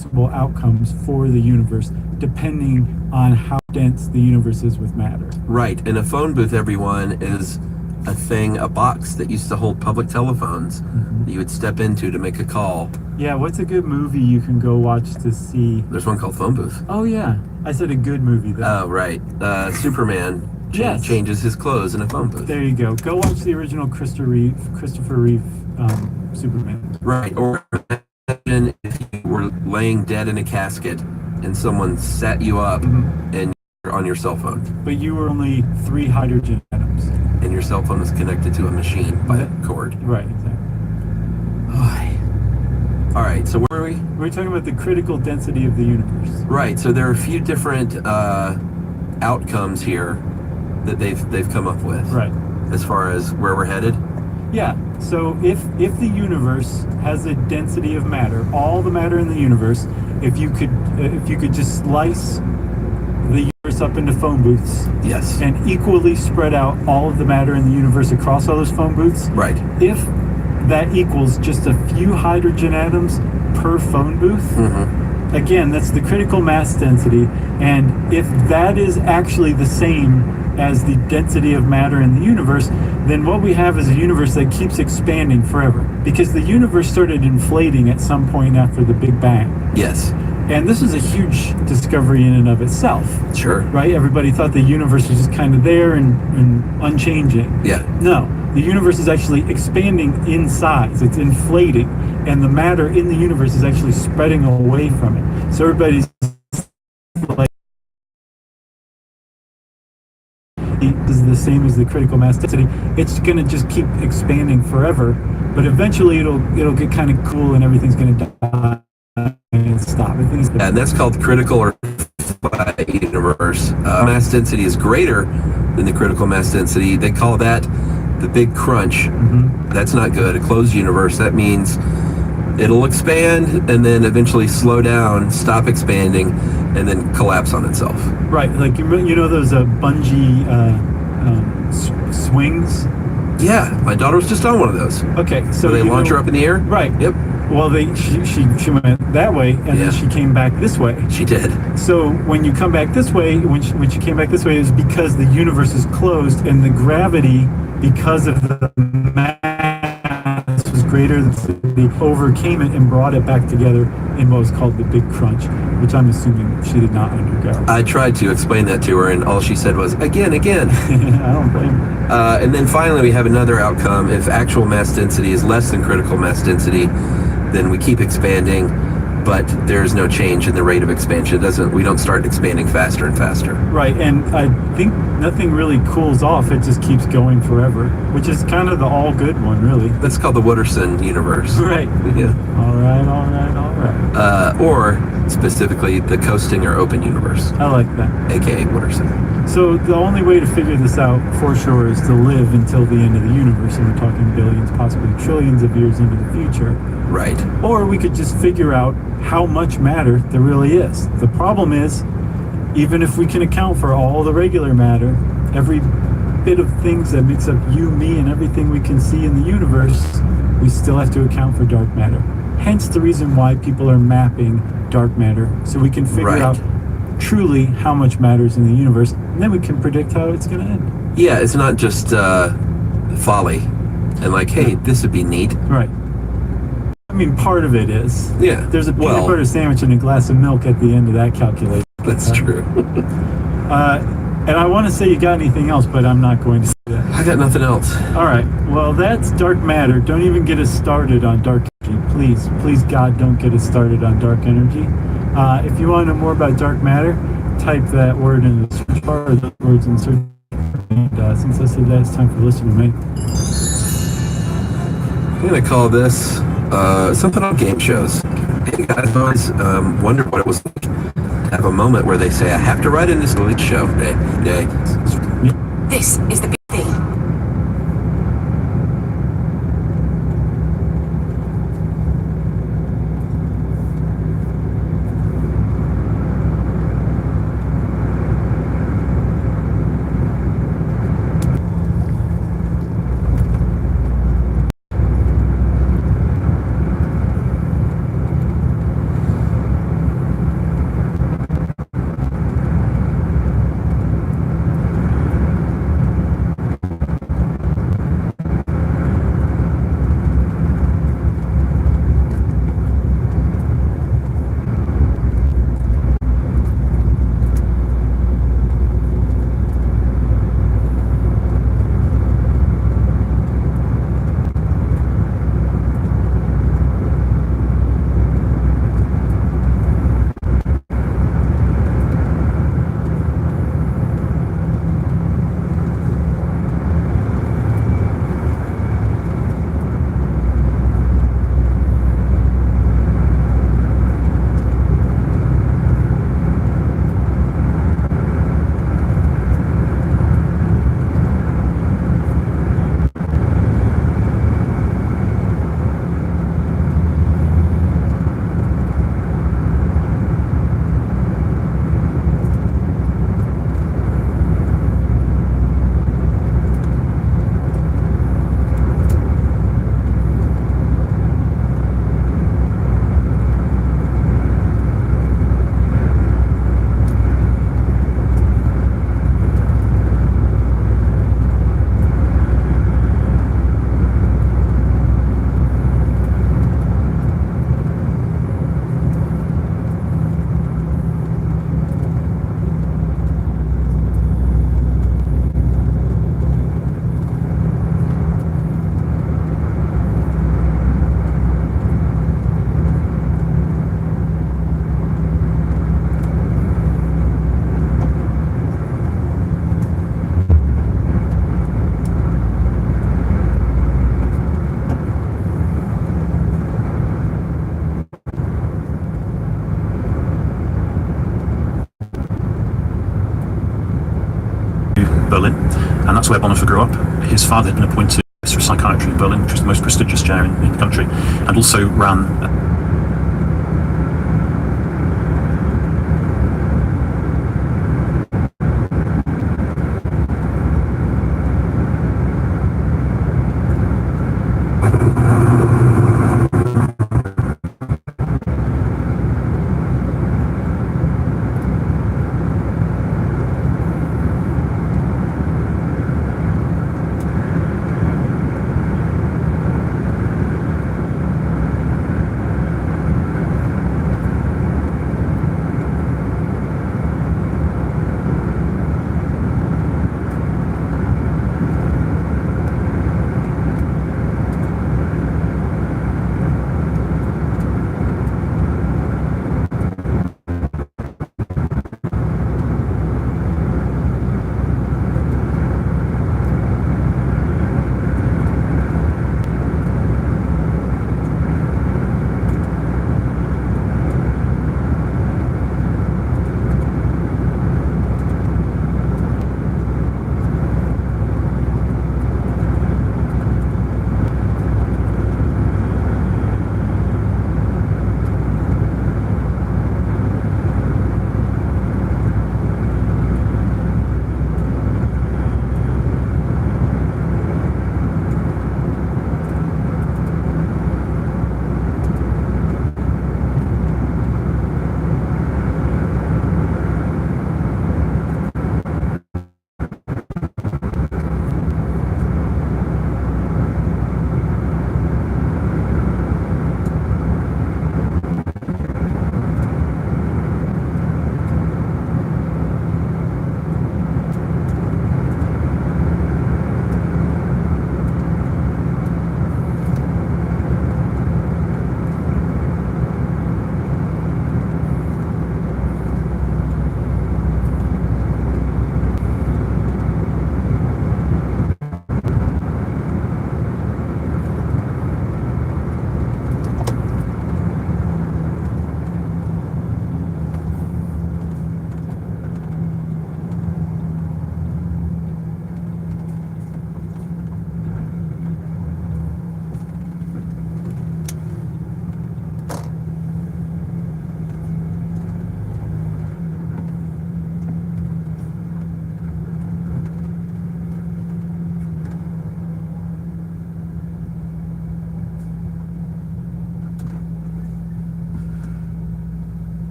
possible outcomes for the universe depending on how dense the universe is with matter. Right, and a phone booth, everyone, is a box that used to hold public telephones that you would step into to make a call. Yeah, what's a good movie you can go watch to see? There's one called Phone Booth. Oh yeah, I said a good movie though. Oh, right. Superman Yes. changes his clothes in a phone booth. There you go. Go watch the original Christopher Reeve Superman. Right, or imagine if you were laying dead in a casket and someone sat you up and you're on your cell phone. But you were only 3 hydrogen atoms. And your cell phone is connected to a machine by a cord. Right, exactly. All right, so where are we? We're talking about the critical density of the universe. Right, so there are a few different outcomes here that they've come up with. Right. As far as where we're headed. Yeah. So if the universe has a density of matter, all the matter in the universe, if you could just slice the universe up into phone booths, yes, and equally spread out all of the matter in the universe across all those phone booths, right. If that equals just a few hydrogen atoms per phone booth, again, that's the critical mass density, and if that is actually the same as the density of matter in the universe, then what we have is a universe that keeps expanding forever, because the universe started inflating at some point after the Big Bang. Yes. And this is a huge discovery in and of itself. Sure. Right? Everybody thought the universe was just kind of there and unchanging. Yeah. No, the universe is actually expanding in size. It's inflating, and the matter in the universe is actually spreading away from it. So everybody's like, is the same as the critical mass density. It's going to just keep expanding forever, but eventually it'll get kind of cool and everything's going to die and stop. And that's called critical or universe. Mass density is greater than the critical mass density. They call that the big crunch. That's not good. A closed universe, that means it'll expand and then eventually slow down, stop expanding, and then collapse on itself. Right, like you know those bungee swings? Yeah, my daughter was just on one of those. Okay, so they launch her up in the air? Right. Yep. Well, she went that way, and then she came back this way. She did. So when you come back this way, when she came back this way, it was because the universe is closed, and the gravity, because of the mass, was greater than they overcame it and brought it back together in what was called the Big Crunch, which I'm assuming she did not undergo. I tried to explain that to her, and all she said was, again. I don't blame her. And then finally, we have another outcome. If actual mass density is less than critical mass density, then we keep expanding, but there's no change in the rate of expansion. We don't start expanding faster and faster. Right, and I think nothing really cools off. It just keeps going forever, which is kind of the all good one, really. That's called the Wooderson universe. Right. Yeah. All right. Or specifically the coasting or open universe. I like that. AKA Wooderson. So the only way to figure this out for sure is to live until the end of the universe, and we're talking billions, possibly trillions of years into the future. Right. Or we could just figure out how much matter there really is. The problem is, even if we can account for all the regular matter, every bit of things that makes up you, me, and everything we can see in the universe, we still have to account for dark matter. Hence the reason why people are mapping dark matter, so we can figure out truly how much matter is in the universe, and then we can predict how it's going to end. Yeah, it's not just folly and like, hey, this would be neat. Right. I mean, part of it is. Yeah. There's a peanut butter sandwich and a glass of milk at the end of that calculation. That's true. And I want to say you got anything else, but I'm not going to say that. I got nothing else. All right. Well, that's dark matter. Don't even get us started on dark energy. Please, God, don't get us started on dark energy. If you want to know more about dark matter, type that word in the search bar, or the words in the search bar. And since I said that, it's time for listener mate. I'm going to call this something on game shows. Hey guys, I always wondered what it was like to have a moment where they say, I have to write in this elite show day. This is the big thing. Berlin, and that's where Bonhoeffer grew up. His father had been appointed Professor of Psychiatry in Berlin, which was the most prestigious chair in the country, and also ran